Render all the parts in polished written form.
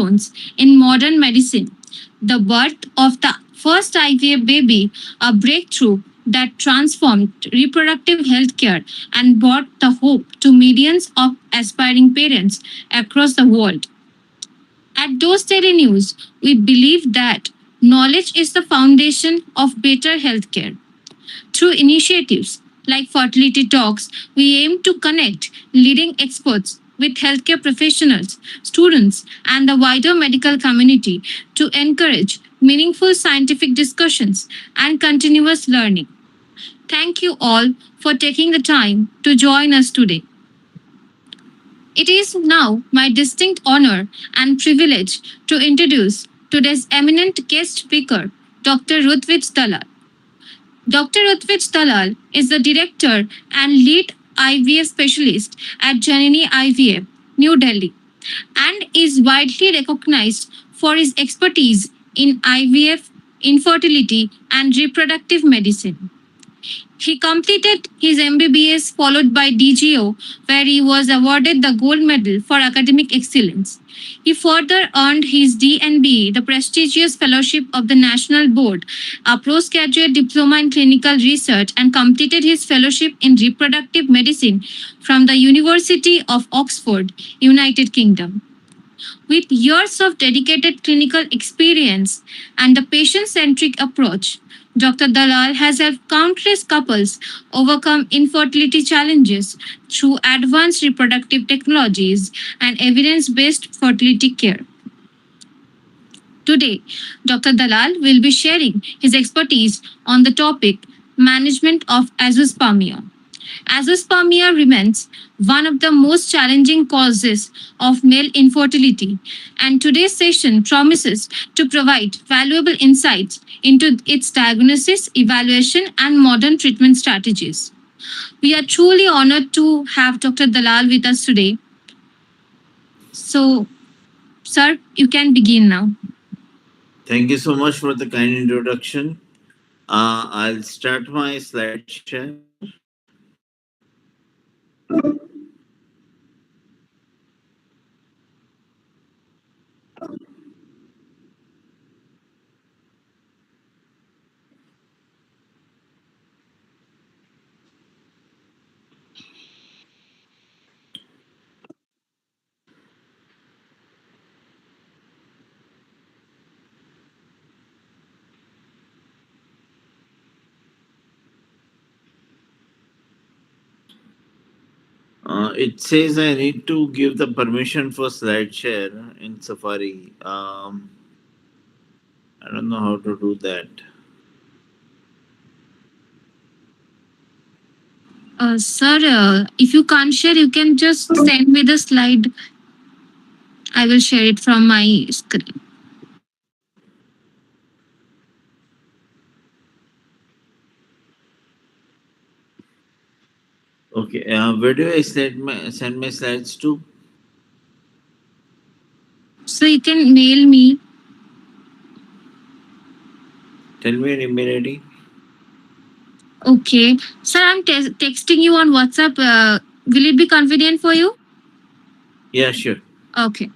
milestones in modern medicine. The birth of the first IVF baby, a breakthrough that transformed reproductive healthcare and brought the hope to millions of aspiring parents across the world. At Dose Daily News, we believe that knowledge is the foundation of better healthcare. Through initiatives like Fertility Talks, we aim to connect leading experts with healthcare professionals, students, and the wider medical community to encourage meaningful scientific discussions and continuous learning. Thank you all for taking the time to join us today. It is now my distinct honor and privilege to introduce today's eminent guest speaker, Dr. Rutvij Dalal. Dr. Rutvij Dalal is the director and lead IVF specialist at Janani IVF, New Delhi, and is widely recognized for his expertise in IVF, infertility, and reproductive medicine. He completed his MBBS followed by DGO, where he was awarded the gold medal for academic excellence. He further earned his DNB, the prestigious fellowship of the National Board, a postgraduate diploma in clinical research, and completed his fellowship in reproductive medicine from the University of Oxford, United Kingdom. With years of dedicated clinical experience and a patient centric approach, Dr. Dalal has helped countless couples overcome infertility challenges through advanced reproductive technologies and evidence based fertility care. Today, Dr. Dalal will be sharing his expertise on the topic management of azoospermia. Azoospermia remains one of the most challenging causes of male infertility, and today's session promises to provide valuable insights into its diagnosis, evaluation, and modern treatment strategies. We are truly honored to have Dr. Dalal with us today. So, sir, you can begin now. Thank you so much for the kind introduction. I'll start my slide share. It says I need to give the permission for slide share in Safari. I don't know how to do that. Sir, if you can't share, you can just send me the slide. I will share it from my screen. Okay, where do I send my slides to? So you can mail me. Tell me your email ID. Okay. Sir, I'm texting you on WhatsApp. Will it be convenient for you? Yeah, sure. Okay.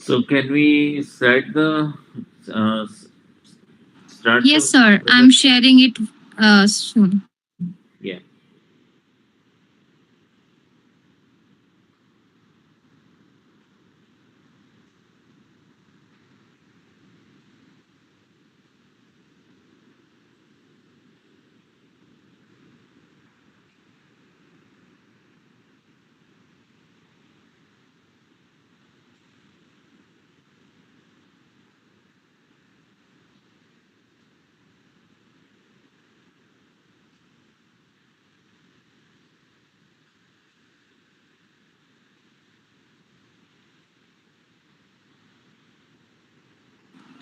So can we uh, s- start Yes, the sir. I'm presentation? sharing it soon. Yeah.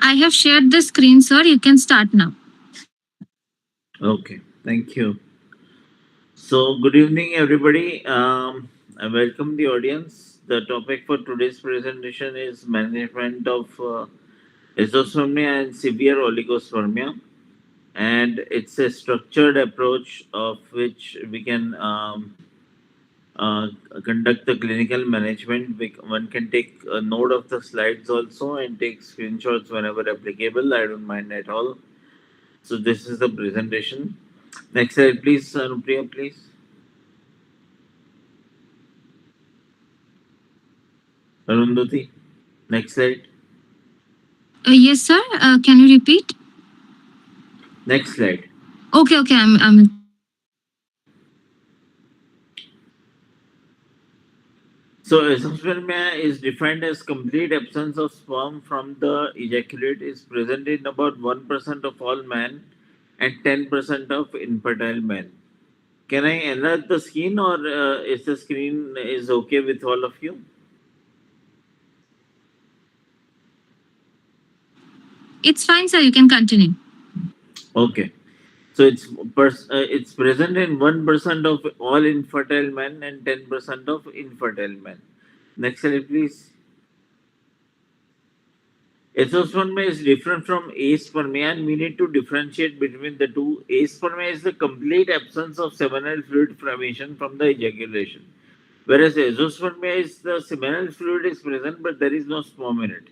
I have shared the screen, sir. You can start now. Okay. Thank you. So good evening, everybody. I welcome the audience. The topic for today's presentation is management of esospermia and severe oligospermia, and it's a structured approach of which we can uh, conduct the clinical management. One can take a note of the slides also and take screenshots whenever applicable. I don't mind at all. So this is the presentation. Next slide, please, Anupriya, please. Arundhati. Next slide. Yes, sir. Can you repeat? Next slide. Okay, okay. I'm. So azoospermia is defined as complete absence of sperm from the ejaculate is present in about 1% of all men and 10% of infertile men. Can I enlarge the screen or is the screen is okay with all of you? It's fine, sir. You can continue. Okay. So it's present in 1% of all infertile men and 10% of infertile men. Next slide, please. Azoospermia is different from aspermia, and we need to differentiate between the two. Aspermia is the complete absence of seminal fluid formation from the ejaculation, whereas azoospermia is the seminal fluid is present, but there is no sperm in it.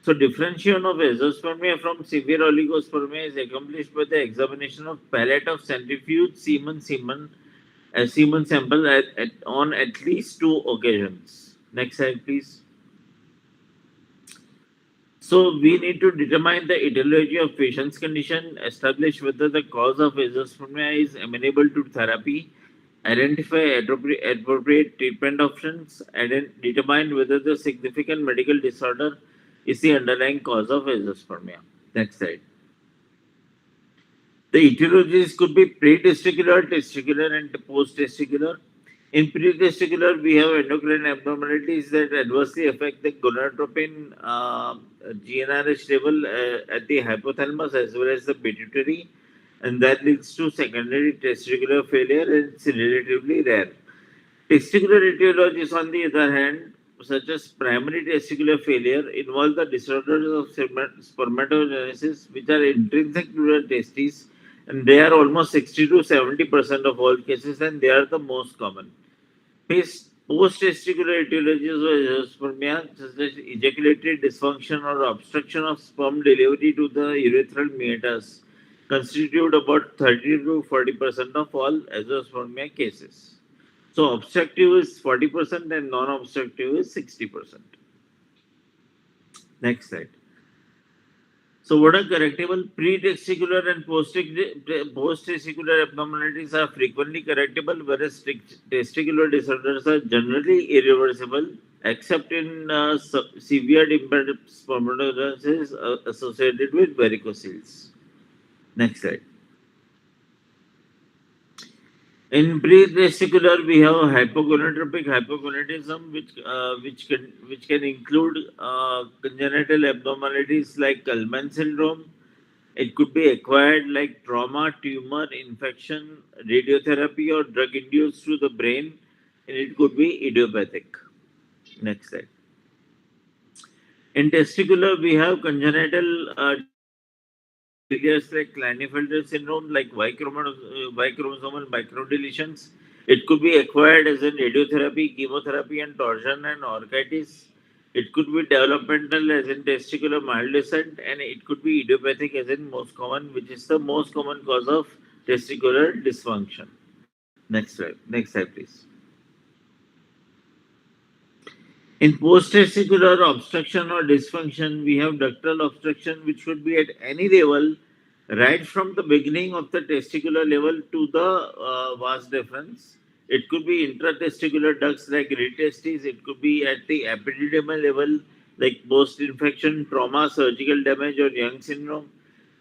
So, differentiation of azoospermia from severe oligospermia is accomplished by the examination of palette of centrifuge semen sample on at least two occasions. Next slide, please. So we need to determine the etiology of patient's condition, establish whether the cause of azoospermia is amenable to therapy, identify appropriate treatment options, and then determine whether the significant medical disorder is the underlying cause of azoospermia. Next slide. The etiologies could be pre-testicular, testicular, and post-testicular. In pre-testicular, we have endocrine abnormalities that adversely affect the gonadotropin GnRH level at the hypothalamus as well as the pituitary, and that leads to secondary testicular failure, and it's relatively rare. Testicular etiologies, on the other hand, such as primary testicular failure, involve the disorders of spermatogenesis, which are intrinsic to the testes, and they are almost 60 to 70% of all cases, and they are the most common. Post-testicular etiologies of azoospermia, such as ejaculatory dysfunction or obstruction of sperm delivery to the urethral meatus, constitute about 30 to 40% of all azoospermia cases. So obstructive is 40% and non-obstructive is 60%. Next slide. So what are correctable? Pre-testicular and post-testicular abnormalities are frequently correctable, whereas testicular disorders are generally irreversible, except in severe impaired spermatogenesis associated with varicocele. Next slide. In pre-testicular, we have hypogonadotropic hypogonadism, which can include congenital abnormalities like Kallmann syndrome. It could be acquired like trauma, tumor, infection, radiotherapy, or drug induced to the brain, and it could be idiopathic. Next slide. In testicular, we have congenital failures like Klinefelter syndrome, like Y chromosomal microdeletions. It could be acquired as in radiotherapy, chemotherapy, and torsion and orchitis. It could be developmental as in testicular mild descent, and it could be idiopathic as in most common, which is the most common cause of testicular dysfunction. Next slide, please. In post-testicular obstruction or dysfunction, we have ductal obstruction, which could be at any level, right from the beginning of the testicular level to the vas deferens. It could be intratesticular ducts like retestis. It could be at the epididymal level, like post-infection, trauma, surgical damage, or Young syndrome.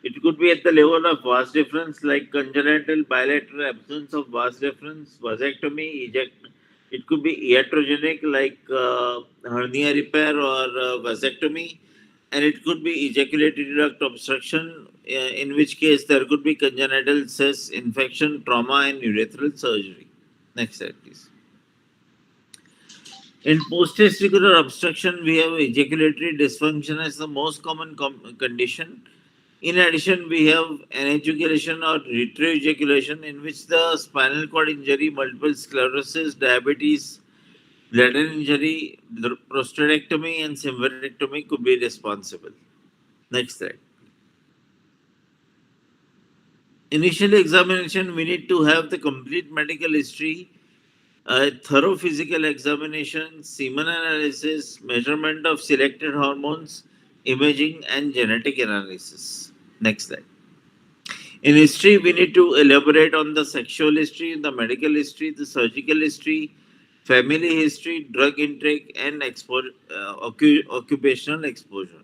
It could be at the level of vas deferens, like congenital bilateral absence of vas deferens, vasectomy, eject. It could be iatrogenic, like hernia repair or vasectomy, and it could be ejaculatory duct obstruction, in which case there could be congenital cyst infection, trauma, and urethral surgery. Next slide, please. In post-testicular obstruction, we have ejaculatory dysfunction as the most common condition. In addition, we have anejaculation or retroejaculation, in which the spinal cord injury, multiple sclerosis, diabetes, bladder injury, prostatectomy, and symphyrectomy could be responsible. Next slide. Initial examination, we need to have the complete medical history, a thorough physical examination, semen analysis, measurement of selected hormones, imaging, and genetic analysis. Next slide. In history, we need to elaborate on the sexual history, the medical history, the surgical history, family history, drug intake, and occupational exposure.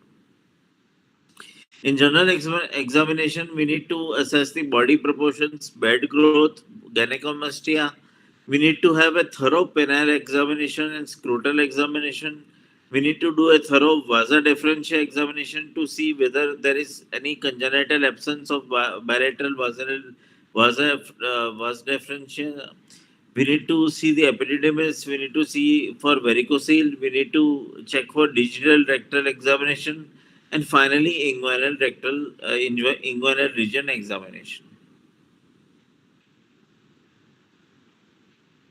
In general examination, we need to assess the body proportions, bed growth, gynecomastia. We need to have a thorough penile examination and scrotal examination. We need to do a thorough vasa deferentia examination to see whether there is any congenital absence of bilateral vas deferentia. We need to see the epididymis. We need to see for varicocele. We need to check for digital rectal examination, and finally inguinal rectal inguinal region examination.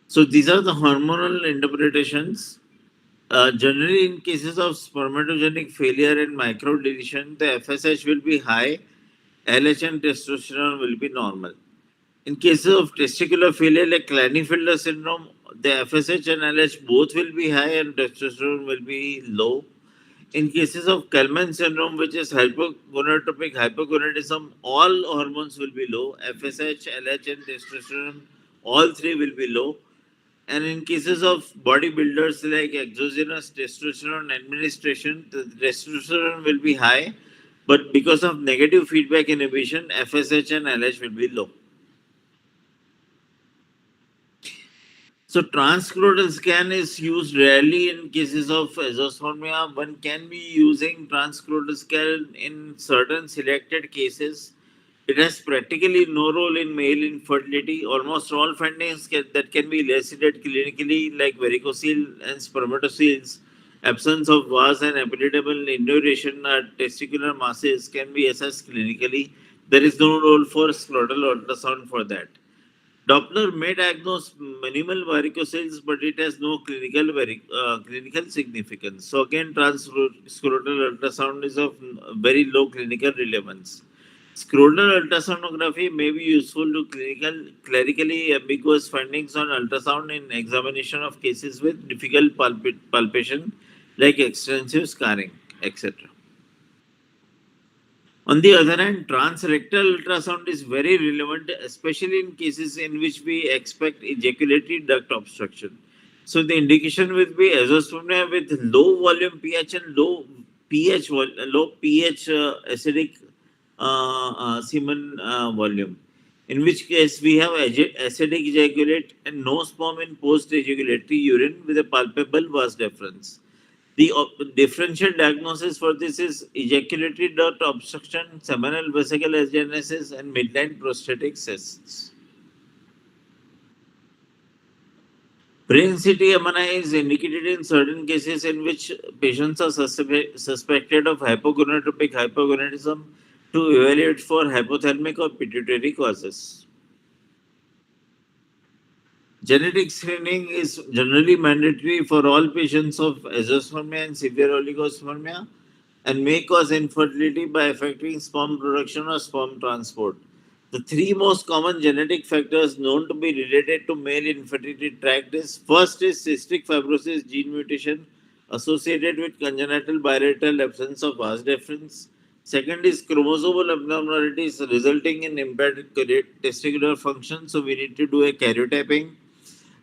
So these are the hormonal interpretations. Generally, in cases of spermatogenic failure and microdeletion, the FSH will be high, LH and testosterone will be normal. In cases of testicular failure like Klinefelter syndrome, the FSH and LH both will be high and testosterone will be low. In cases of Kalman syndrome, which is hypogonadotropic hypogonadism, all hormones will be low. FSH, LH, and testosterone, all three will be low. And in cases of bodybuilders like exogenous testosterone administration, the testosterone will be high, but because of negative feedback inhibition, FSH and LH will be low. So transscrotal scan is used rarely in cases of azoospermia. One can be using transscrotal scan in certain selected cases. It has practically no role in male infertility. Almost all findings that can be elicited clinically, like varicocele and spermatoceles, absence of vas and epididymal induration or testicular masses can be assessed clinically. There is no role for scrotal ultrasound for that. Doppler may diagnose minimal varicoceles, but it has no clinical significance. So again, transscrotal ultrasound is of very low clinical relevance. Scrotal ultrasonography may be useful to clerically ambiguous findings on ultrasound in examination of cases with difficult palpation, like extensive scarring, etc. On the other hand, transrectal ultrasound is very relevant, especially in cases in which we expect ejaculatory duct obstruction. So the indication will be azoospermia with low volume pH and low pH acidic semen volume. In which case we have acidic ejaculate and no sperm in post ejaculatory urine with a palpable vas deferens. The differential diagnosis for this is ejaculatory duct obstruction, seminal vesicle agenesis, and midline prostatic cysts. Brain CT MRI is indicated in certain cases in which patients are suspected of hypogonadotropic hypogonadism to evaluate for hypothalamic or pituitary causes. Genetic screening is generally mandatory for all patients of azoospermia and severe oligospermia and may cause infertility by affecting sperm production or sperm transport. The three most common genetic factors known to be related to male infertility tract is first is cystic fibrosis gene mutation associated with congenital bilateral absence of vas deferens. Second is chromosomal abnormalities resulting in impaired testicular function, so we need to do a karyotyping.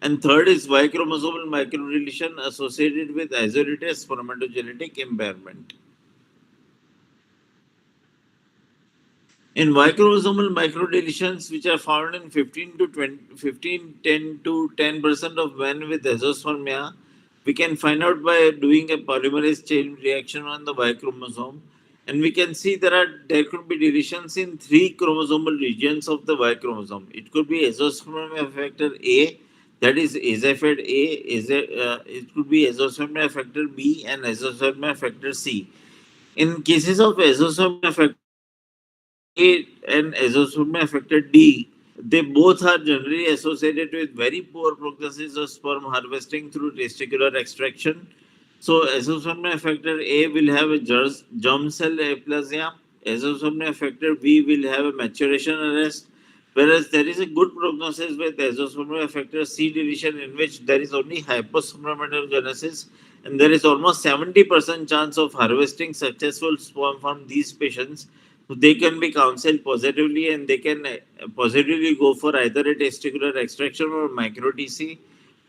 And third is Y chromosomal microdeletion associated with isolated spermatogenetic impairment. In Y chromosomal microdeletions, which are found in 15 to 20, 15, 10 to 10% of men with azoospermia, we can find out by doing a polymerase chain reaction on the Y chromosome. And we can see there could be deletions in three chromosomal regions of the Y chromosome. It could be azoospermia factor A, that is azaphad A, it could be azoospermia factor B, and azoospermia factor C. In cases of azoospermia factor A and azoospermia factor D, they both are generally associated with very poor prognosis of sperm harvesting through testicular extraction. So, azoospermia factor A will have a germ cell aplasia, azoospermia factor B will have a maturation arrest, whereas there is a good prognosis with azoospermia factor C deletion in which there is only hypospermatogenesis and there is almost 70% chance of harvesting successful sperm from these patients. So they can be counseled positively and they can positively go for either a testicular extraction or micro TC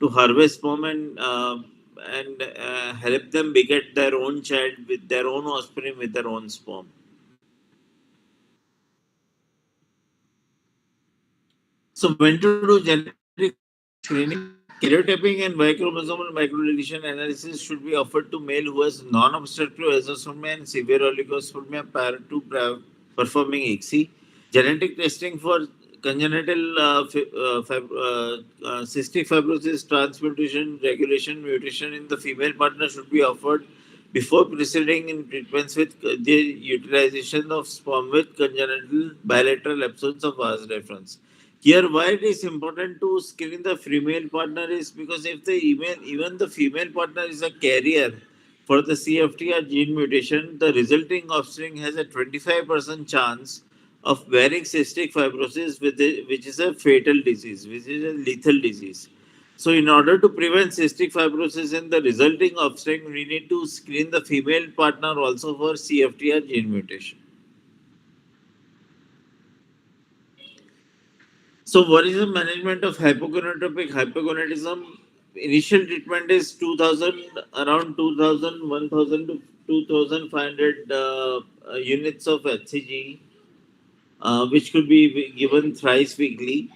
to harvest sperm and help them beget their own child with their own offspring with their own sperm. So when to do genetic screening? Karyotyping and bichromosomal microdeletion analysis should be offered to male who has non-obstructive azoospermia and severe oligospermia prior to performing ICSI. Genetic testing for congenital cystic fibrosis transmutation regulation mutation in the female partner should be offered before proceeding in treatments with the utilization of sperm with congenital bilateral absence of vas deferens. Here, why it is important to screen the female partner is because if the even the female partner is a carrier for the CFTR gene mutation, the resulting offspring has a 25% chance of bearing cystic fibrosis, which is a fatal disease, which is a lethal disease. So, in order to prevent cystic fibrosis and the resulting offspring, we need to screen the female partner also for CFTR gene mutation. So, what is the management of hypogonadotropic hypogonadism? Initial treatment is 2000, around 2000, 1000 to 2500 units of HCG, which could be given thrice weekly.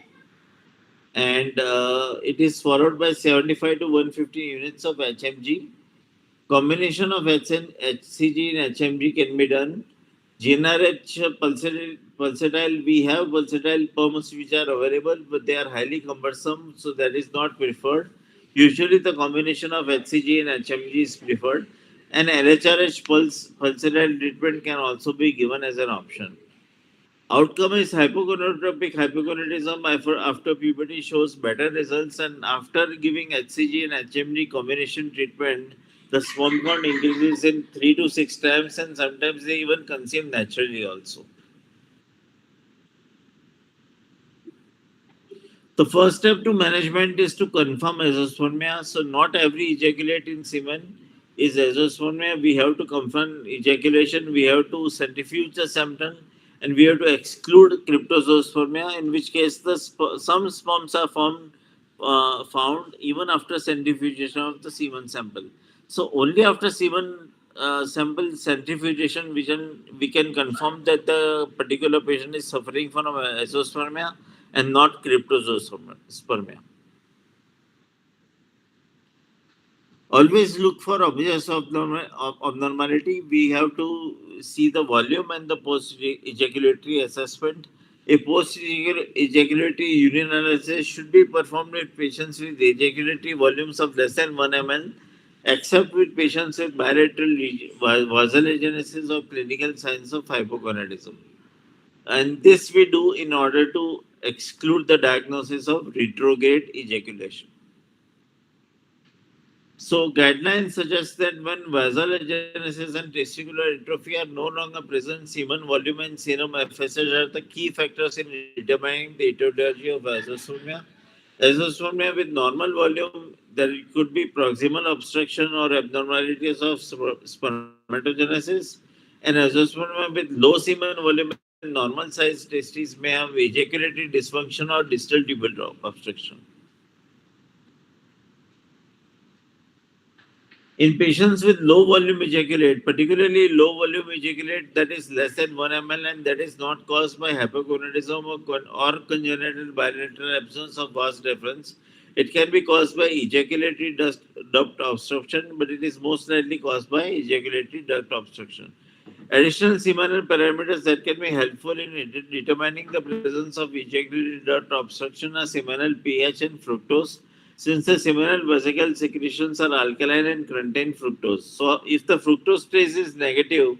And it is followed by 75 to 150 units of HMG. Combination of HCG and HMG can be done. GnRH pulsatile, we have pulsatile pumps which are available, but they are highly cumbersome, so that is not preferred. Usually, the combination of HCG and HMG is preferred, and LHRH pulsatile treatment can also be given as an option. Outcome is hypogonadotropic hypogonadism after puberty shows better results, and after giving HCG and HMG combination treatment, the sperm count increases in 3 to 6 times, and sometimes they even conceive naturally also. The first step to management is to confirm azoospermia. So not every ejaculate in semen is azoospermia. We have to confirm ejaculation. We have to centrifuge the semen, and we have to exclude cryptozoospermia. In which case, some sperms are found even after centrifugation of the semen sample. So only after semen sample centrifugation we can confirm that the particular patient is suffering from azoospermia and not cryptospermia. Always look for obvious abnormality. We have to see the volume and the post ejaculatory assessment. A post ejaculatory urine analysis should be performed with patients with ejaculatory volumes of less than 1 ml, except with patients with bilateral vasogenesis or clinical signs of hypogonadism. And this we do in order to exclude the diagnosis of retrograde ejaculation. So guidelines suggest that when vasoagenesis and testicular atrophy are no longer present, semen volume and serum FSH are the key factors in determining the etiology of azoospermia. Azoospermia with normal volume, there could be proximal obstruction or abnormalities of spermatogenesis. And azoospermia with low semen volume and normal sized testes may have ejaculatory dysfunction or distal tubal obstruction. In patients with low volume ejaculate, particularly low volume ejaculate that is less than 1 ml and that is not caused by hypogonadism or congenital bilateral absence of vas deferens, it can be caused by ejaculatory duct obstruction, but it is most likely caused by ejaculatory duct obstruction. Additional seminal parameters that can be helpful in determining the presence of ejaculatory duct obstruction are seminal pH and fructose, since the seminal vesicle secretions are alkaline and contain fructose. So, if the fructose trace is negative,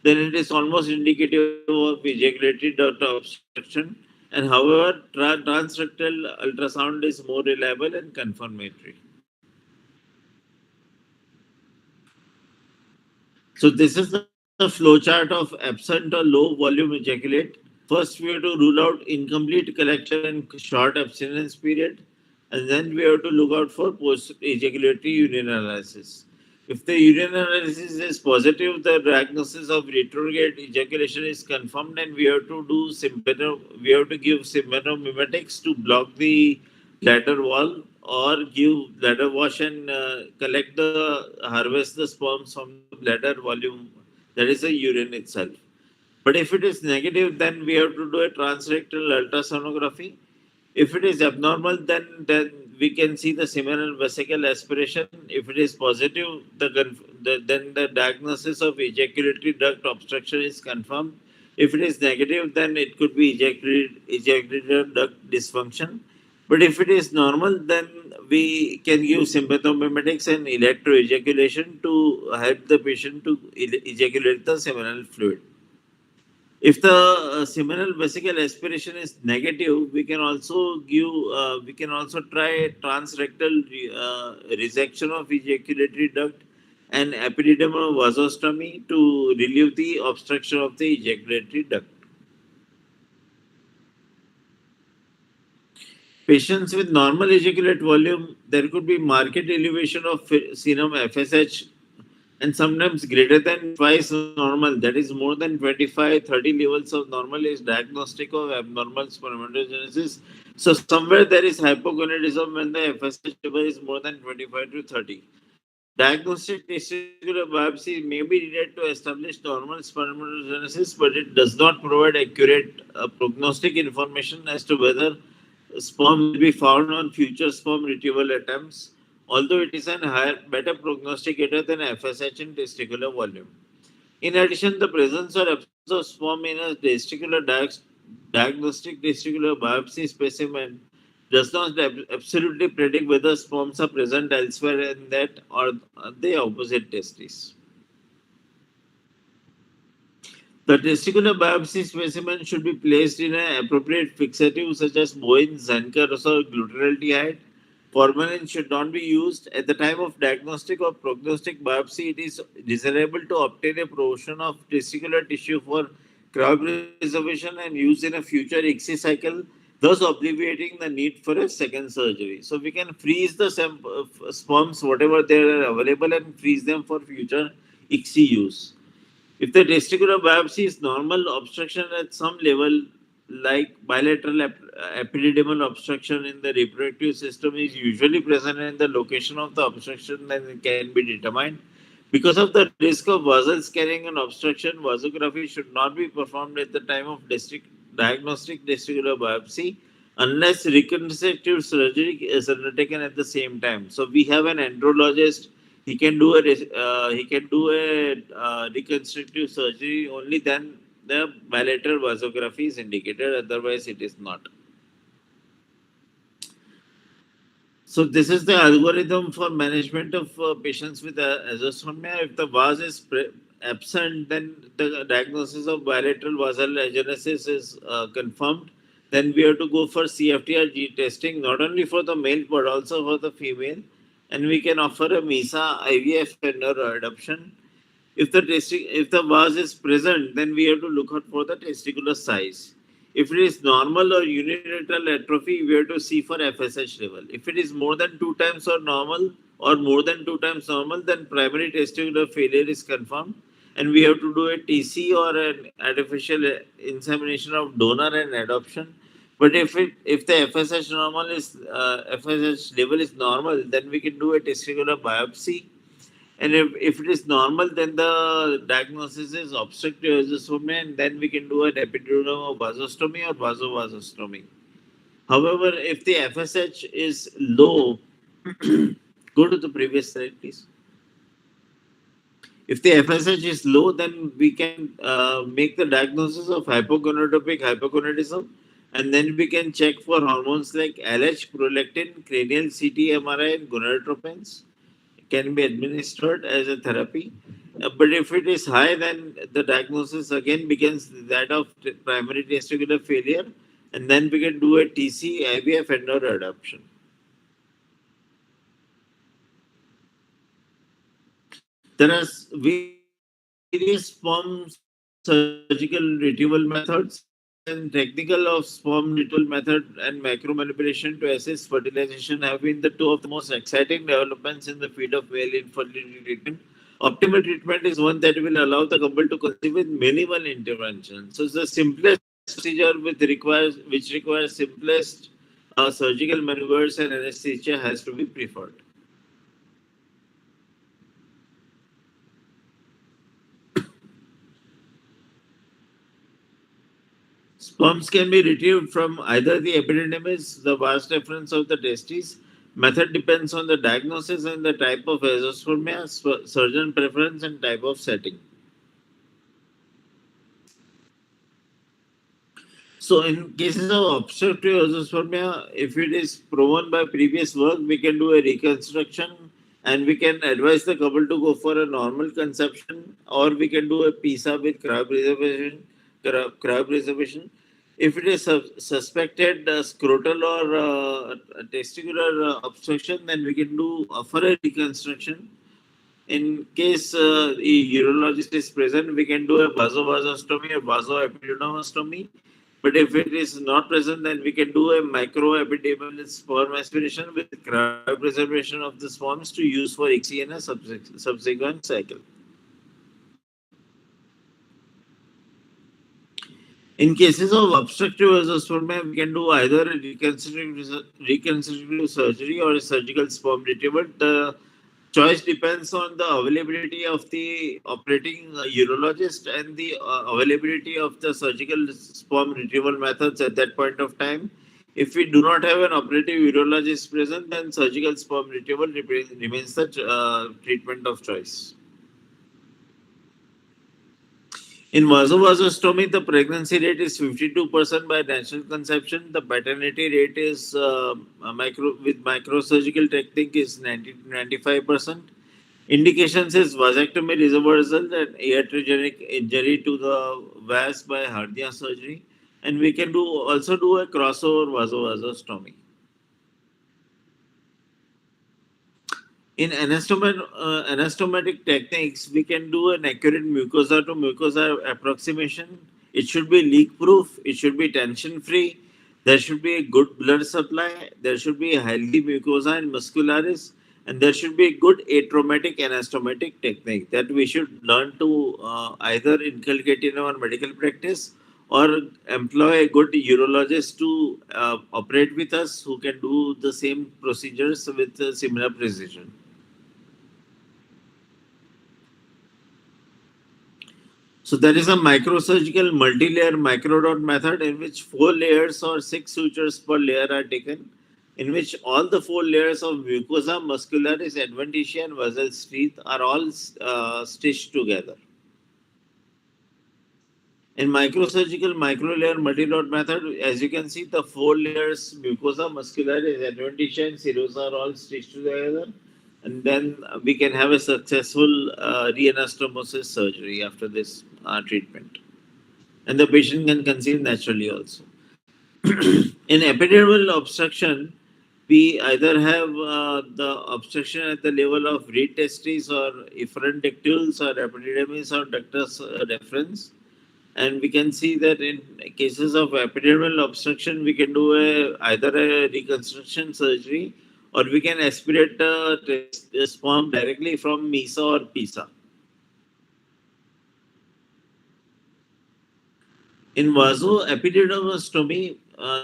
then it is almost indicative of ejaculatory duct obstruction. And however, transrectal ultrasound is more reliable and confirmatory. So this is the flowchart of absent or low volume ejaculate. First, we have to rule out incomplete collection and short abstinence period, and then we have to look out for post-ejaculatory urine analysis. If the urine analysis is positive, the diagnosis of retrograde ejaculation is confirmed, and we have to do we have to give sympathomimetics to block the bladder wall or give bladder wash and collect harvest the sperms from the bladder volume, that is the urine itself. But if it is negative, then we have to do a transrectal ultrasonography. If it is abnormal, then we can see the seminal vesicle aspiration. If it is positive, then the diagnosis of ejaculatory duct obstruction is confirmed. If it is negative, then it could be ejaculatory duct dysfunction. But if it is normal, then we can give sympathomimetics and electroejaculation to help the patient to ejaculate the seminal fluid. If the seminal vesicle aspiration is negative, we can also try transrectal resection of ejaculatory duct and epididymal vasostomy to relieve the obstruction of the ejaculatory duct. Patients with normal ejaculate volume, there could be marked elevation of serum FSH and sometimes greater than twice normal, that is more than 25-30 levels of normal is diagnostic of abnormal spermatogenesis. So somewhere there is hypogonadism when the FSH level is more than 25 to 30. Diagnostic testicular biopsy may be needed to establish normal spermatogenesis, but it does not provide accurate prognostic information as to whether sperm will be found on future sperm retrieval attempts, although it is a better prognosticator than FSH in testicular volume. In addition, the presence or absence of sperm in a diagnostic testicular biopsy specimen does not absolutely predict whether sperms are present elsewhere in that or the opposite testes. The testicular biopsy specimen should be placed in an appropriate fixative such as Bowen, Zankers, or glutaraldehyde. Formalin should not be used. At the time of diagnostic or prognostic biopsy, it is desirable to obtain a portion of testicular tissue for cryopreservation and use in a future ICSI cycle, thus obviating the need for a second surgery. So we can freeze the sperms, whatever they are available, and freeze them for future ICSI use. If the testicular biopsy is normal, obstruction at some level, like bilateral epididymal obstruction in the reproductive system, is usually present in the location of the obstruction, then it can be determined. Because of the risk of vessels carrying an obstruction, vasography should not be performed at the time of diagnostic testicular biopsy unless reconstructive surgery is undertaken at the same time. So we have an andrologist. He can do a reconstructive surgery only then the bilateral vasography is indicated. Otherwise, it is not. So this is the algorithm for management of patients with azoospermia. If the vas is absent, then the diagnosis of bilateral vasal agenesis is confirmed. Then we have to go for CFTR testing, not only for the male but also for the female. And we can offer a MESA IVF and or adoption. If the vase is present, then we have to look out for the testicular size. If it is normal or unilateral atrophy, we have to see for FSH level. If it is more than two times or normal or more than two times normal, then primary testicular failure is confirmed, and we have to do a TC or an artificial insemination of donor and adoption. But if the FSH level is normal, then we can do a testicular biopsy, and if it is normal, then the diagnosis is obstructive azoospermia, and then we can do an epidural vasostomy or vasovasostomy. However, if the FSH is low, go to the previous slide, please. If the FSH is low, then we can make the diagnosis of hypogonadotropic hypogonadism, and then we can check for hormones like LH, prolactin, cranial CT, MRI, and gonadotropins can be administered as a therapy. But if it is high, then the diagnosis again begins that of primary testicular failure, and then we can do a TC, IVF, and or adoption. There are various sperm surgical retrieval methods, and technical of sperm retrieval method and macromanipulation to assist fertilization have been the two of the most exciting developments in the field of male infertility treatment. Optimal treatment is one that will allow the couple to conceive with minimal intervention. So it's the simplest procedure which requires simplest surgical maneuvers and anesthesia has to be preferred. Sperms can be retrieved from either the epididymis, the vas deferens of the testes. Method depends on the diagnosis and the type of azoospermia, surgeon preference, and type of setting. So, in cases of obstructive azoospermia, if it is proven by previous work, we can do a reconstruction, and we can advise the couple to go for a normal conception, or we can do a PISA with cryopreservation. Cryopreservation. If it is suspected scrotal or testicular obstruction, then we can do offer a reconstruction. In case the urologist is present, we can do a vasovasostomy or vasoepidurostomy. But if it is not present, then we can do a microepidermal sperm aspiration with cryopreservation of the sperms to use for ICSI in a subsequent cycle. In cases of obstructive azoospermia, we can do either a reconstructive surgery or a surgical sperm retrieval. The choice depends on the availability of the operating urologist and the availability of the surgical sperm retrieval methods at that point of time. If we do not have an operative urologist present, then surgical sperm retrieval remains the treatment of choice. In vasovasostomy, the pregnancy rate is 52% by natural conception. The paternity rate is with microsurgical technique is 90 to 95%. Indications is vasectomy, reversal, and iatrogenic injury to the vas by hernia surgery. And we can also do a crossover vasovasostomy. In anastomotic techniques, we can do an accurate mucosa to mucosa approximation. It should be leak proof, it should be tension free, there should be a good blood supply, there should be a healthy mucosa and muscularis, and there should be a good atraumatic anastomotic technique that we should learn to either inculcate in our medical practice or employ a good urologist to operate with us who can do the same procedures with similar precision. So there is a microsurgical multi-layer microdot method in which 4 layers or 6 sutures per layer are taken, in which all the 4 layers of mucosa, muscularis, adventitia, and vessel sheath are all stitched together. In microsurgical micro-layer multi-dot method, as you can see, the 4 layers mucosa, muscularis, adventitia, and serosa are all stitched together, and then we can have a successful reanastomosis surgery after this treatment, and the patient can conceive naturally also. In epidural obstruction, we either have the obstruction at the level of reed testes or efferent ductules or epididymis or ductus deferens. And we can see that in cases of epidural obstruction, we can do either a reconstruction surgery or we can aspirate the sperm directly from MESA or PISA. In vasoepididymostomy,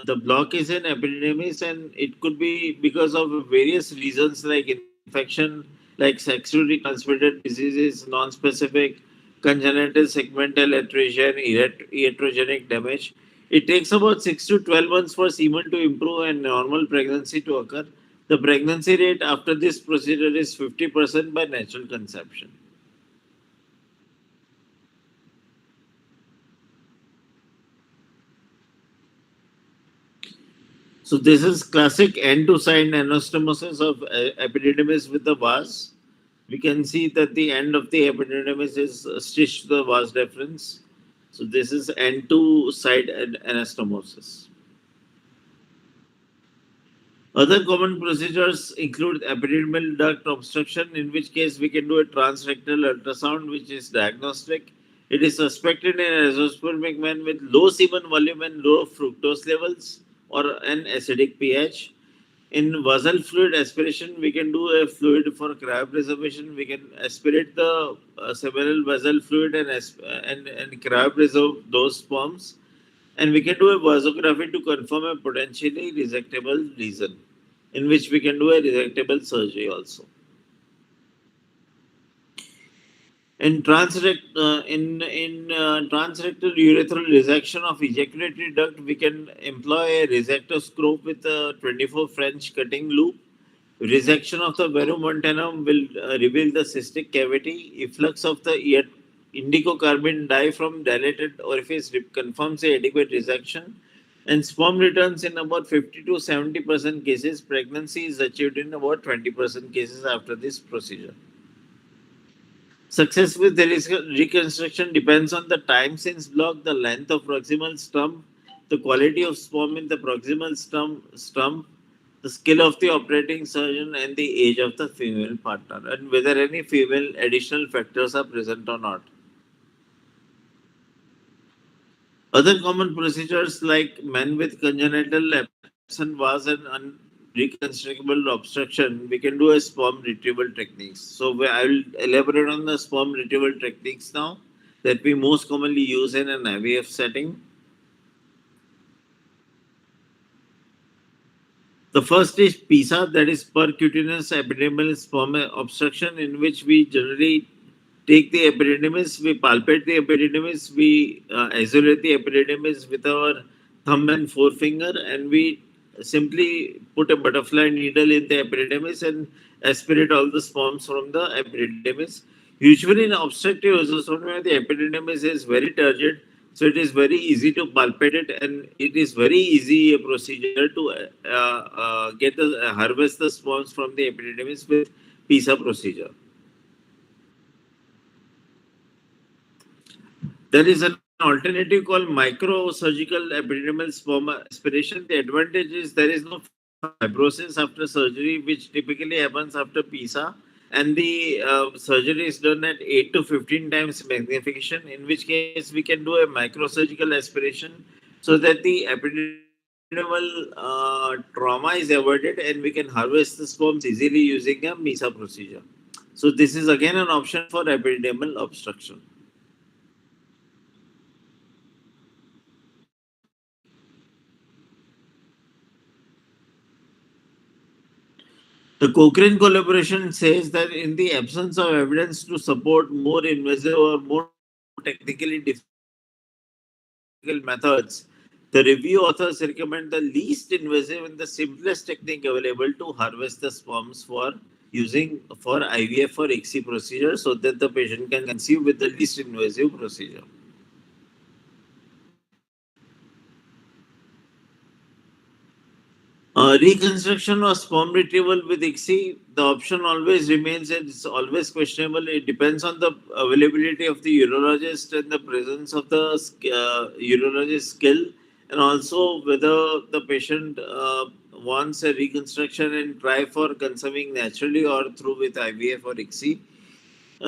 the block is in epididymis, and it could be because of various reasons like infection, like sexually transmitted diseases, non-specific, congenital segmental atresia, and iatrogenic damage. It takes about 6 to 12 months for semen to improve and normal pregnancy to occur. The pregnancy rate after this procedure is 50% by natural conception. So this is classic end-to-side anastomosis of epididymis with the vas. We can see that the end of the epididymis is stitched to the vas deferens. So this is end-to-side anastomosis. Other common procedures include epididymal duct obstruction, in which case we can do a transrectal ultrasound, which is diagnostic. It is suspected in a azoospermic man with low semen volume and low fructose levels or an acidic pH. In vasal fluid aspiration, we can do a fluid for cryopreservation. We can aspirate the seminal vasal fluid and cryopreserve those sperms. And we can do a vasography to confirm a potentially resectable lesion, in which we can do a resectable surgery also. In transrectal urethral resection of ejaculatory duct, we can employ a resectoscope with a 24 French cutting loop. Resection of the verumontanum will reveal the cystic cavity. Efflux of the indigo carbon dye from dilated orifice confirms a adequate resection. And sperm returns in about 50 to 70% cases. Pregnancy is achieved in about 20% cases after this procedure. Success with the reconstruction depends on the time since block, the length of proximal stump, the quality of sperm in the proximal stump, the skill of the operating surgeon, and the age of the female partner, and whether any female additional factors are present or not. Other common procedures like men with congenital absent vas and unreconstructible obstruction, we can do a sperm retrieval techniques. So I will elaborate on the sperm retrieval techniques now that we most commonly use in an IVF setting. The first is PISA, that is percutaneous epididymal sperm obstruction, in which we generally take the epididymis, we palpate the epididymis, we isolate the epididymis with our thumb and forefinger, and we simply put a butterfly needle in the epididymis and aspirate all the sperms from the epididymis. Usually in obstructive azoospermia, the epididymis is very turgid, so it is very easy to palpate it, and it is very easy a procedure to harvest the sperms from the epididymis with PISA procedure. There is an alternative called microsurgical epididymal sperm aspiration. The advantage is there is no fibrosis after surgery, which typically happens after PISA, and the surgery is done at 8 to 15 times magnification, in which case we can do a microsurgical aspiration so that the epididymal trauma is avoided and we can harvest the sperms easily using a MISA procedure. So this is again an option for epididymal obstruction. The Cochrane collaboration says that in the absence of evidence to support more invasive or more technically difficult methods, the review authors recommend the least invasive and the simplest technique available to harvest the sperms for using for IVF or ICSI procedure so that the patient can conceive with the least invasive procedure. Reconstruction or sperm retrieval with ICSI, the option always remains, it's always questionable. It depends on the availability of the urologist and the presence of the urologist skill and also whether the patient wants a reconstruction and try for conceiving naturally or through with IVF or ICSI.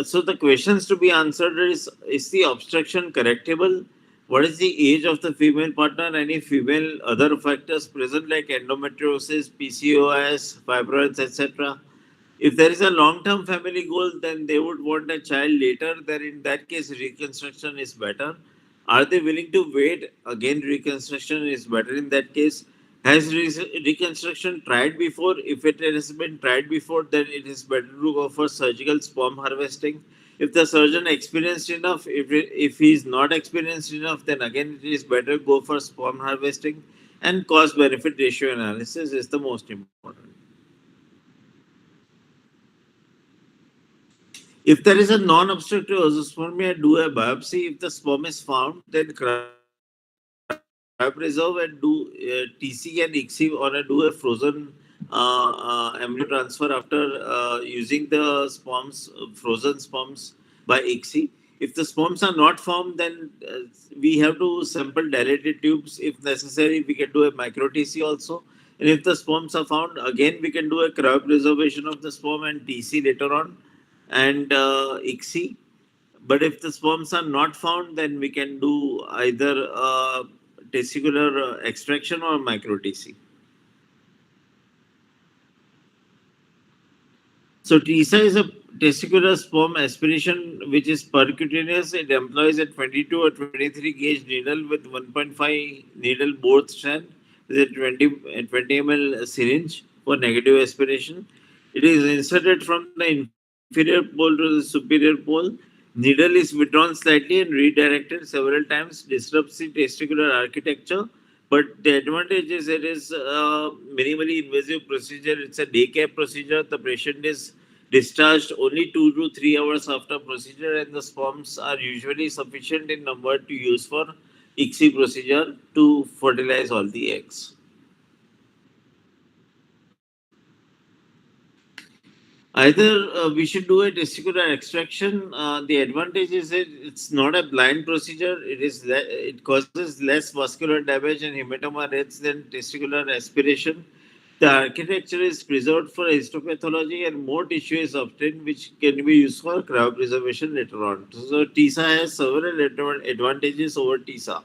So the questions to be answered is the obstruction correctable? What is the age of the female partner? Any female other factors present like endometriosis, PCOS, fibroids, etc. If there is a long-term family goal, then they would want a child later. Then in that case, reconstruction is better. Are they willing to wait? Again, reconstruction is better in that case. Has reconstruction tried before? If it has been tried before, then it is better to go for surgical sperm harvesting. If the surgeon experienced enough, if he is not experienced enough, then again it is better go for sperm harvesting. And cost benefit ratio analysis is the most important. If there is a non-obstructive azoospermia, do a biopsy. If the sperm is found, then cryopreserve and do TC and ICSI on a do a frozen embryo transfer after using the sperms, frozen sperms by ICSI. If the sperms are not formed, then we have to sample dilated tubes. If necessary, we can do a micro TC also. And if the sperms are found, again we can do a cryopreservation of the sperm and TC later on and ICSI. But if the sperms are not found, then we can do either testicular extraction or micro TC. So TISA is a testicular sperm aspiration which is percutaneous. It employs a 22 or 23 gauge needle with 1.5 needle board strand with a 20 ml syringe for negative aspiration. It is inserted from the inferior pole to the superior pole. Needle is withdrawn slightly and redirected several times, disrupts the testicular architecture. But the advantage is it is a minimally invasive procedure. It's a day care procedure. The patient is discharged only 2 to 3 hours after procedure, and the sperms are usually sufficient in number to use for ICSI procedure to fertilize all the eggs. Either we should do a testicular extraction. The advantage is it's not a blind procedure. It causes less vascular damage and hematoma rates than testicular aspiration. The architecture is preserved for histopathology and more tissue is obtained, which can be used for cryopreservation later on. So TISA has several advantages over TISA.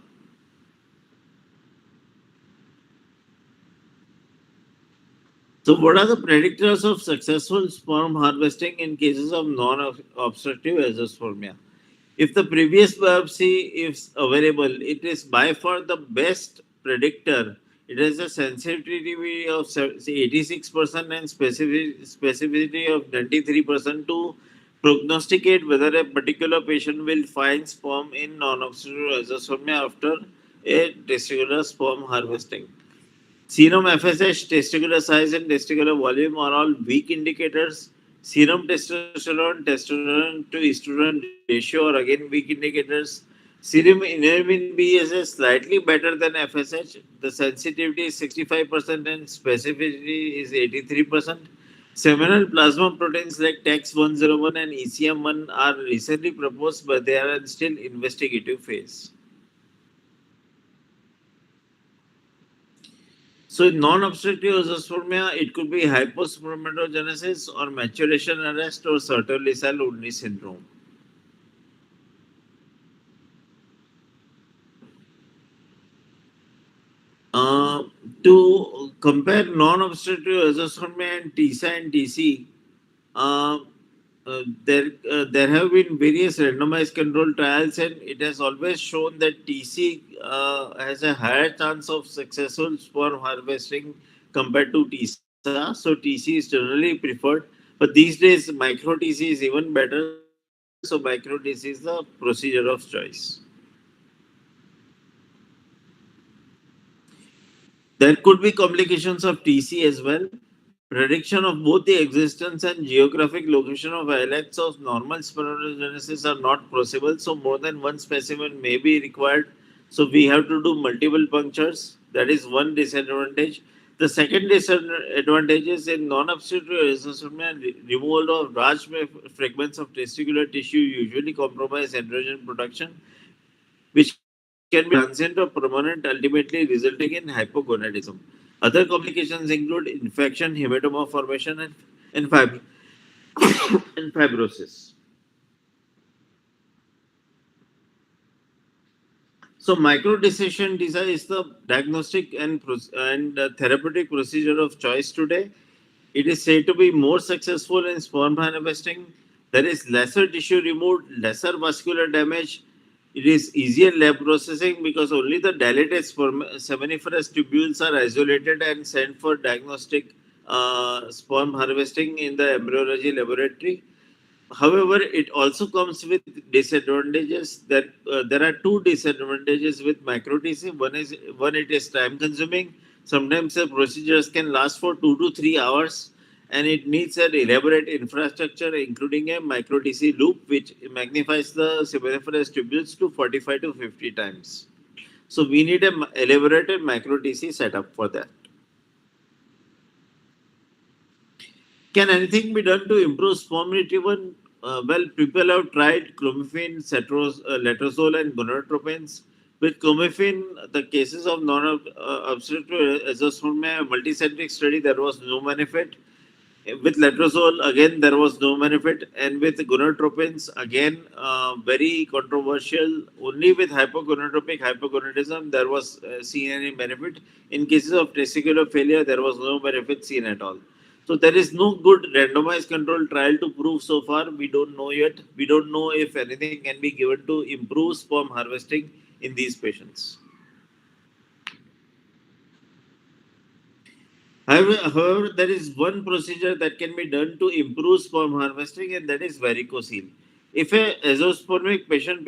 So, what are the predictors of successful sperm harvesting in cases of non-obstructive azoospermia? If the previous biopsy is available, it is by far the best predictor. It has a sensitivity of 86% and specificity of 93% to prognosticate whether a particular patient will find sperm in non-obstructive azoospermia after a testicular sperm harvesting. Serum FSH, testicular size, and testicular volume are all weak indicators. Serum testosterone to estrogen ratio are again weak indicators. Serum inhibin B is a slightly better than FSH. The sensitivity is 65% and specificity is 83%. Seminal plasma proteins like TAX101 and ECM1 are recently proposed, but they are in still investigative phase. So in non-obstructive azoospermia, it could be hypospermatogenesis or maturation arrest or Sertoli-Lissal-Udny syndrome. Uh, to compare non-obstructive azoospermia and TISA and TC, uh, there have been various randomized control trials, and it has always shown that TC has a higher chance of successful sperm harvesting compared to TISA. So TC is generally preferred, but these days micro TC is even better. So micro TC is the procedure of choice. There could be complications of TC as well. Prediction of both the existence and geographic location of islets of normal spermatogenesis are not possible, so more than one specimen may be required. So we have to do multiple punctures. That is one disadvantage. The second disadvantage is in non-obstructive azoospermia, removal of large fragments of testicular tissue usually compromise androgen production, which can lead to can be transient or permanent, ultimately resulting in hypogonadism. Other complications include infection, hematoma formation, and, fib- and fibrosis. So, microdecision design is the diagnostic and therapeutic procedure of choice today. It is said to be more successful in sperm harvesting. There is lesser tissue removed, lesser vascular damage. It is easier lab processing because only the dilated seminiferous tubules are isolated and sent for diagnostic sperm harvesting in the embryology laboratory. However, it also comes with disadvantages. There are two disadvantages with micro TC. One, it is time consuming. Sometimes the procedures can last for 2 to 3 hours, and it needs an elaborate infrastructure, including a micro TC loop, which magnifies the seminiferous tubules to 45 to 50 times. So we need a elaborated micro TC setup for that. Can anything be done to improve sperm retrieval? Well, people have tried clomiphene, letrozole, and gonadotropins. With clomiphene, the cases of non-obstructive azoospermia, multicentric study, there was no benefit. With letrozole, again, there was no benefit. And with gonadotropins, again, very controversial. Only with hypogonadotropic hypogonadism, there was seen any benefit. In cases of testicular failure, there was no benefit seen at all. So there is no good randomized control trial to prove so far. We don't know yet. We don't know if anything can be given to improve sperm harvesting in these patients. However, there is one procedure that can be done to improve sperm harvesting, and that is varicocele. If a azoospermic patient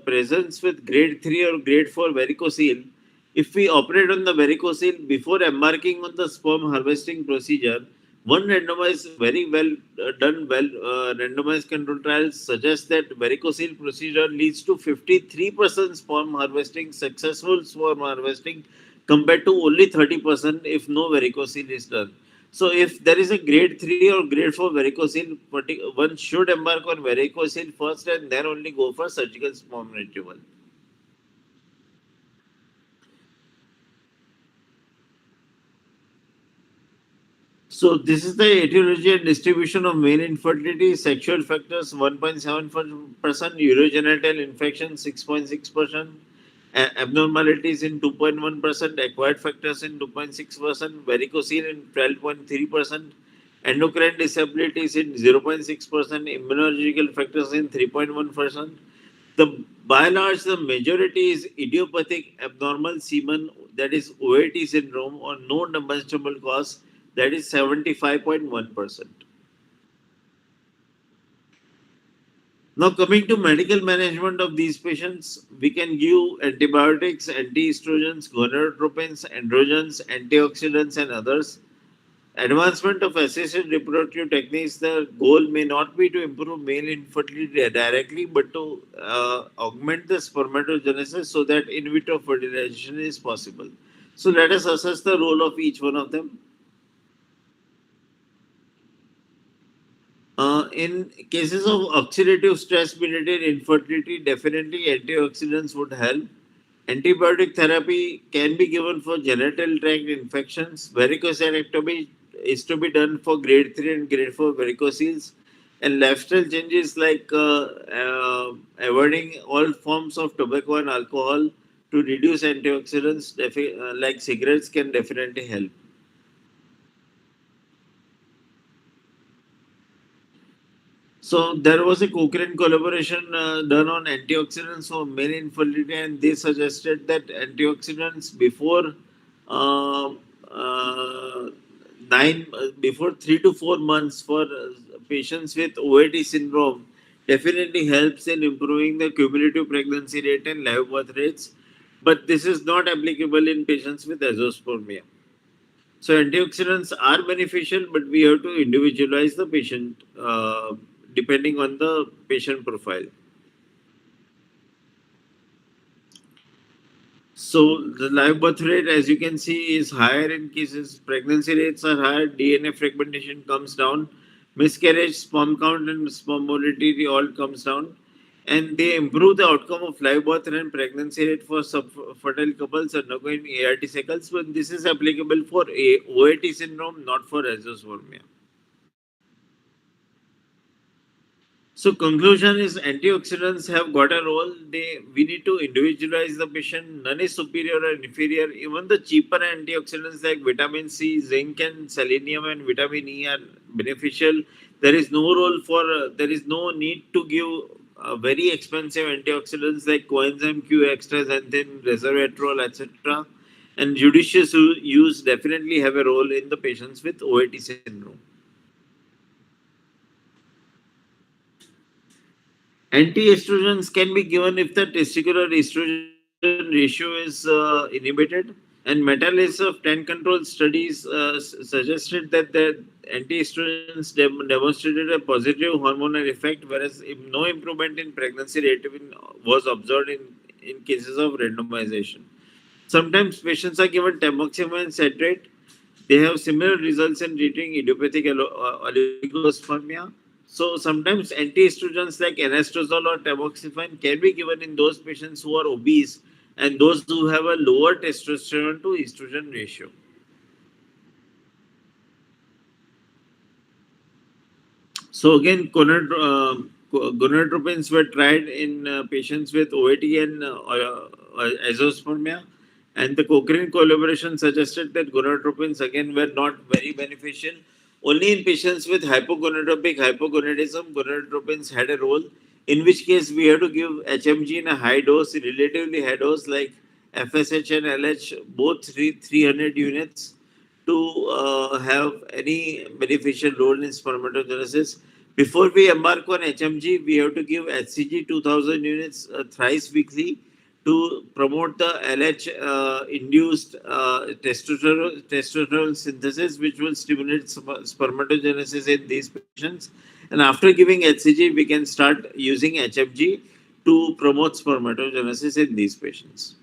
presents with grade 3 or grade 4 varicocele, if we operate on the varicocele before embarking on the sperm harvesting procedure, one randomized, very well randomized control trials suggest that varicocele procedure leads to 53% sperm harvesting, successful sperm harvesting, compared to only 30% if no varicocele is done. So, if there is a grade 3 or grade 4 varicocele, one should embark on varicocele first and then only go for surgical sperm retrieval. So, this is the etiology and distribution of male infertility. Sexual factors 1.7%, urogenital infection 6.6%, abnormalities in 2.1%, acquired factors in 2.6%, varicocele in 12.3%, endocrine disabilities in 0.6%, immunological factors in 3.1%. The by and large, the majority is idiopathic abnormal semen, that is OAT syndrome, or no demonstrable cause, that is 75.1%. Now, coming to medical management of these patients, we can give antibiotics, anti-estrogens, gonadotropins, androgens, antioxidants, and others. Advancement of assisted reproductive techniques, the goal may not be to improve male infertility directly, but to augment the spermatogenesis so that in vitro fertilization is possible. So, let us assess the role of each one of them. In cases of oxidative stress mediated infertility, definitely antioxidants would help. Antibiotic therapy can be given for genital tract infections. Varicocelectomy is to be done for grade 3 and grade 4 varicoceles. And lifestyle changes like avoiding all forms of tobacco and alcohol to reduce antioxidants, like cigarettes, can definitely help. So there was a Cochrane collaboration done on antioxidants for male infertility, and they suggested that antioxidants uh, uh, before 3 to 4 months for patients with OAT syndrome definitely helps in improving the cumulative pregnancy rate and live birth rates. But this is not applicable in patients with azoospermia. So antioxidants are beneficial, but we have to individualize the patient depending on the patient profile. So the live birth rate, as you can see, is higher in cases. Pregnancy rates are higher. DNA fragmentation comes down. Miscarriage, sperm count, and sperm motility all comes down. and they improve the outcome of live birth and pregnancy rate for fertile couples undergoing ART cycles. But this is applicable for OAT syndrome, not for azoospermia. So conclusion is antioxidants have got a role. We need to individualize the patient. None is superior or inferior. Even the cheaper antioxidants like vitamin C, zinc, and selenium and vitamin E are beneficial. There is no need to give very expensive antioxidants like coenzyme Q, astaxanthin, resveratrol, etc. And judicious use definitely have a role in the patients with OAT syndrome. Anti-estrogens can be given if the testicular estrogen ratio is inhibited, and meta-analysis of 10 controlled studies suggested that the anti-estrogens demonstrated a positive hormonal effect, whereas no improvement in pregnancy rate was observed in cases of randomization. Sometimes patients are given tamoxifen citrate. They have similar results in treating idiopathic oligospermia. So sometimes anti-estrogens like anastrozole or tamoxifen can be given in those patients who are obese and those who have a lower testosterone to estrogen ratio. So again, gonadotropins were tried in patients with OAT and azoospermia, and the Cochrane collaboration suggested that gonadotropins again were not very beneficial. Only in patients with hypogonadotropic hypogonadism, gonadotropins had a role. In which case, we have to give HMG in a high dose, relatively high dose, like FSH and LH, both 300 units to have any beneficial role in spermatogenesis. Before we embark on HMG, we have to give HCG 2000 units thrice weekly to promote the LH induced testosterone synthesis, which will stimulate spermatogenesis in these patients. And after giving HCG, we can start using HMG to promote spermatogenesis in these patients.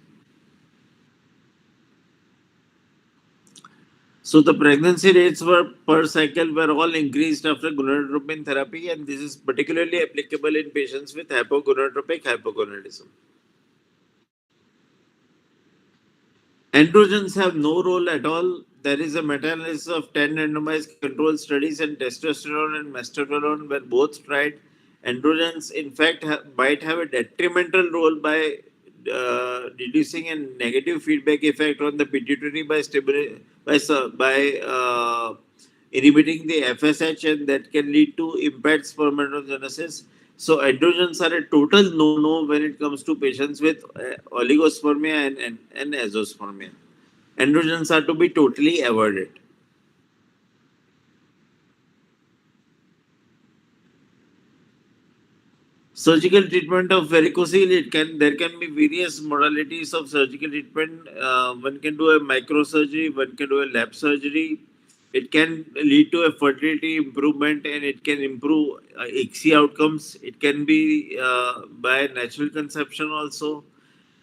So the pregnancy rates were per cycle were all increased after gonadotropin therapy, and this is particularly applicable in patients with hypogonadotropic hypogonadism. Androgens have no role at all. There is a meta-analysis of 10 randomized control studies, and testosterone and testosterone were both tried. Androgens, in fact, might have a detrimental role by reducing a negative feedback effect on the pituitary by inhibiting the FSH, and that can lead to impaired spermatogenesis. So androgens are a total no-no when it comes to patients with oligospermia and azoospermia. Androgens are to be totally avoided. Surgical treatment of varicocele, there can be various modalities of surgical treatment. One can do a microsurgery, one can do a lap surgery. It can lead to a fertility improvement and it can improve ICSI outcomes. It can be by natural conception also.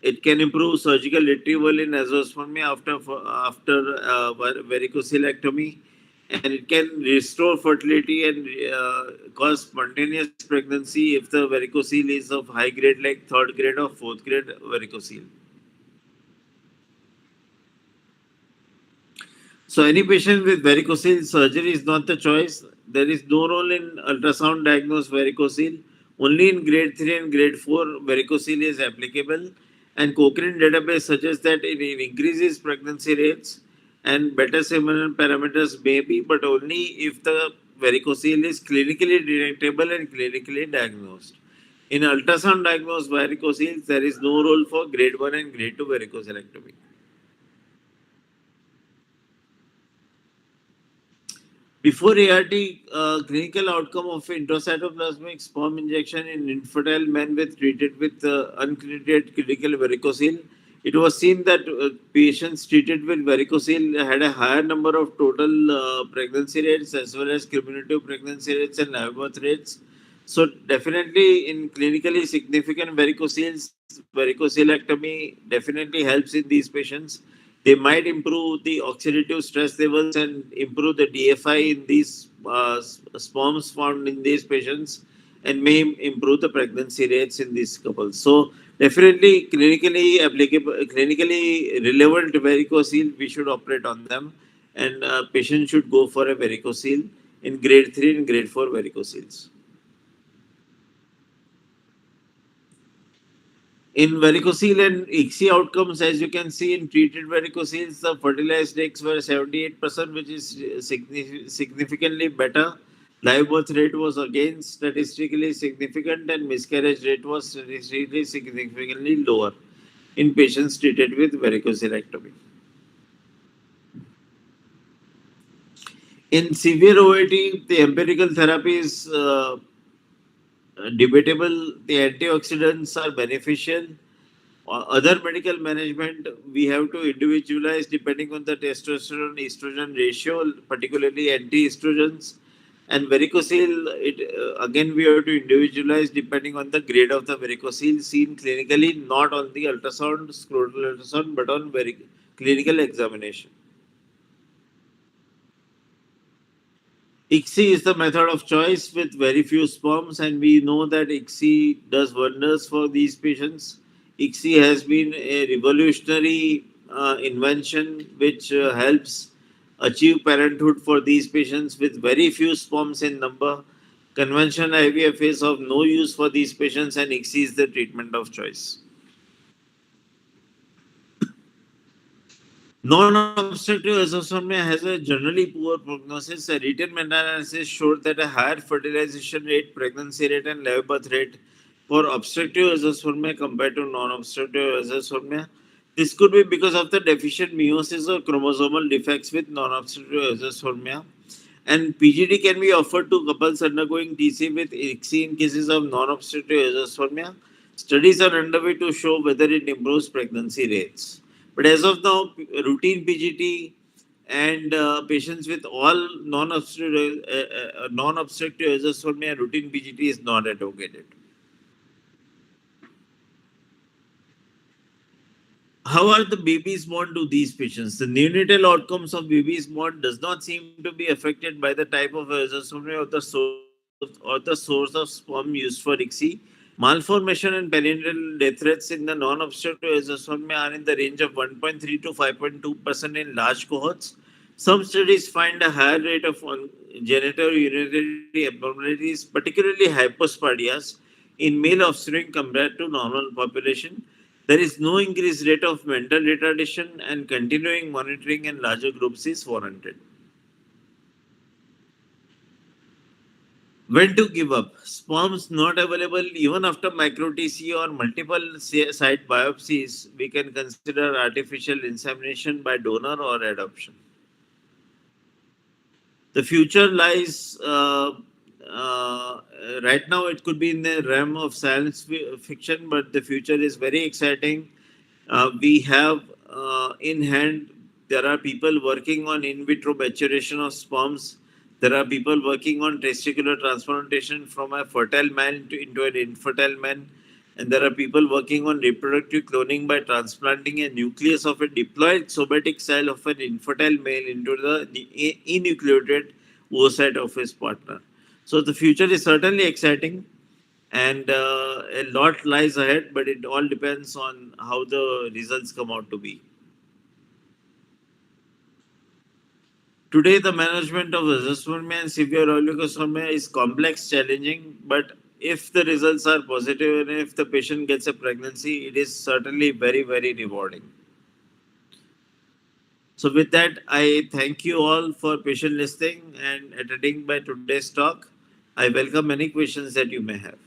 It can improve surgical retrieval in azoospermia after varicocelectomy, and it can restore fertility and cause spontaneous pregnancy if the varicocele is of high grade, like third grade or fourth grade varicocele. So any patient with varicocele, surgery is not the choice. There is no role in ultrasound diagnosed varicocele. Only in grade 3 and grade 4 varicocele is applicable. And Cochrane database suggests that it increases pregnancy rates and better seminal parameters may be, but only if the varicocele is clinically detectable and clinically diagnosed. In ultrasound diagnosed varicoceles, there is no role for grade 1 and grade 2 varicocelectomy. Before ART, clinical outcome of intracytoplasmic sperm injection in infertile men with treated with untreated critical varicocele, it was seen that patients treated with varicocele had a higher number of total pregnancy rates as well as cumulative pregnancy rates and live birth rates. So definitely in clinically significant varicoceles, varicocelectomy definitely helps in these patients. They might improve the oxidative stress levels and improve the DFI in these sperms found in these patients. and may improve the pregnancy rates in these couples. So definitely clinically applicable, clinically relevant varicocele, we should operate on them, and patients should go for a varicocele in grade 3 and grade 4 varicoceles. In varicocele and ICSI outcomes, as you can see in treated varicoceles, the fertilized eggs were 78%, which is significantly better. Live birth rate was again statistically significant, and miscarriage rate was statistically significantly lower in patients treated with varicocelectomy. In severe OAT, the empirical therapy is debatable. The antioxidants are beneficial. Other medical management, we have to individualize depending on the testosterone estrogen ratio, particularly anti-estrogens. And varicocele, again we have to individualize depending on the grade of the varicocele seen clinically, not on the ultrasound, scrotal ultrasound, but on clinical examination. ICSI is the method of choice with very few sperms, and we know that ICSI does wonders for these patients. ICSI has been a revolutionary invention which helps achieve parenthood for these patients with very few sperms in number. Conventional IVF is of no use for these patients, and ICSI is the treatment of choice. Non-obstructive azoospermia has a generally poor prognosis. A written meta-analysis showed that a higher fertilization rate, pregnancy rate, and live birth rate for obstructive azoospermia compared to non-obstructive azoospermia. This could be because of the deficient meiosis or chromosomal defects with non-obstructive azoospermia. And PGD can be offered to couples undergoing TC with ICSI in cases of non-obstructive azoospermia. Studies are underway to show whether it improves pregnancy rates. But as of now, routine PGT and patients with all non-obstructive azoospermia, routine PGT is not advocated. How are the babies born to these patients? The neonatal outcomes of babies born does not seem to be affected by the type of azoospermia or the source of sperm used for ICSI. Malformation and perinatal death rates in the non-obstructive azoospermia are in the range of 1.3 to 5.2% in large cohorts. Some studies find a higher rate of genital urinary abnormalities, particularly hypospadias, in male offspring compared to normal population. There is no increased rate of mental retardation, and continuing monitoring in larger groups is warranted. When to give up? Sperms not available even after micro TC or multiple site biopsies, we can consider artificial insemination by donor or adoption. The future lies right now, it could be in the realm of science fiction, but the future is very exciting. We have in hand, there are people working on in vitro maturation of sperms. There are people working on testicular transplantation from a fertile man into an infertile man. And there are people working on reproductive cloning by transplanting a nucleus of a diploid somatic cell of an infertile male into the enucleated oocyte of his partner. So the future is certainly exciting, and a lot lies ahead, but it all depends on how the results come out to be. Today, the management of azoospermia and severe oligospermia is complex, challenging, but if the results are positive and if the patient gets a pregnancy, it is certainly very, very rewarding. So, with that, I thank you all for patient listening and attending by today's talk. I welcome any questions that you may have.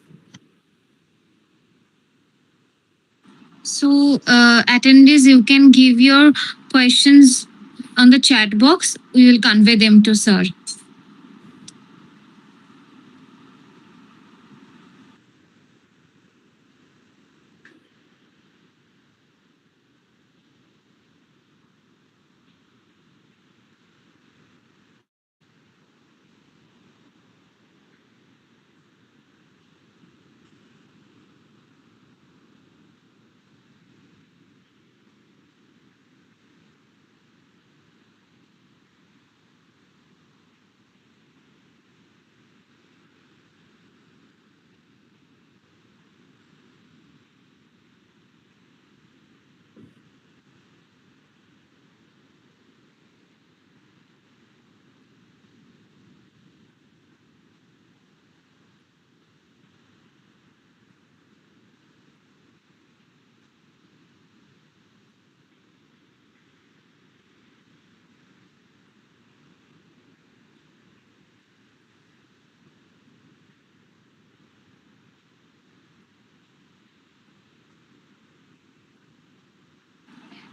So, attendees, you can give your questions on the chat box. We will convey them to sir.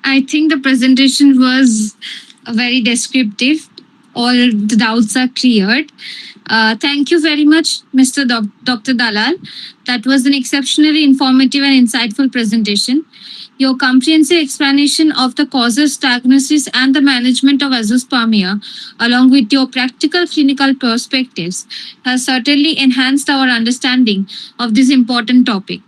I think the presentation was very descriptive. All the doubts are cleared. Thank you very much, Dr. Dalal. That was an exceptionally informative and insightful presentation. Your comprehensive explanation of the causes, diagnosis, and the management of azoospermia, along with your practical clinical perspectives, has certainly enhanced our understanding of this important topic.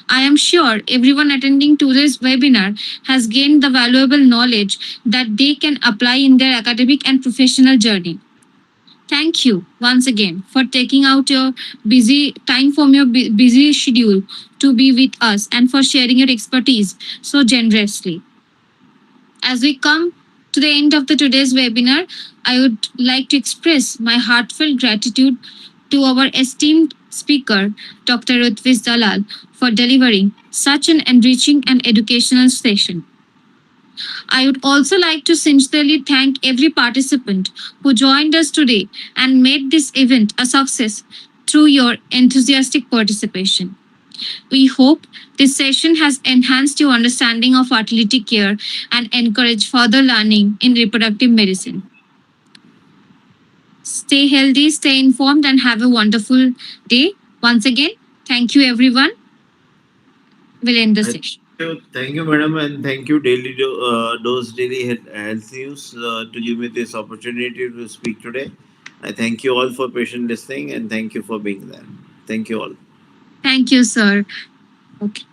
I am sure everyone attending today's webinar has gained the valuable knowledge that they can apply in their academic and professional journey. Thank you once again for taking out your busy time from your busy schedule to be with us and for sharing your expertise so generously. As we come to the end of today's webinar, I would like to express my heartfelt gratitude to our esteemed speaker, Dr. Rutviz Dalal, for delivering such an enriching and educational session. I would also like to sincerely thank every participant who joined us today and made this event a success through your enthusiastic participation. We hope this session has enhanced your understanding of fertility care and encouraged further learning in reproductive medicine. Stay healthy, stay informed, and have a wonderful day. Once again, thank you, everyone. We'll end the session. Thank you, madam, and thank you, Dose Daily Health News, to give me this opportunity to speak today. I thank you all for patient listening and thank you for being there. Thank you all. Thank you, sir. Okay.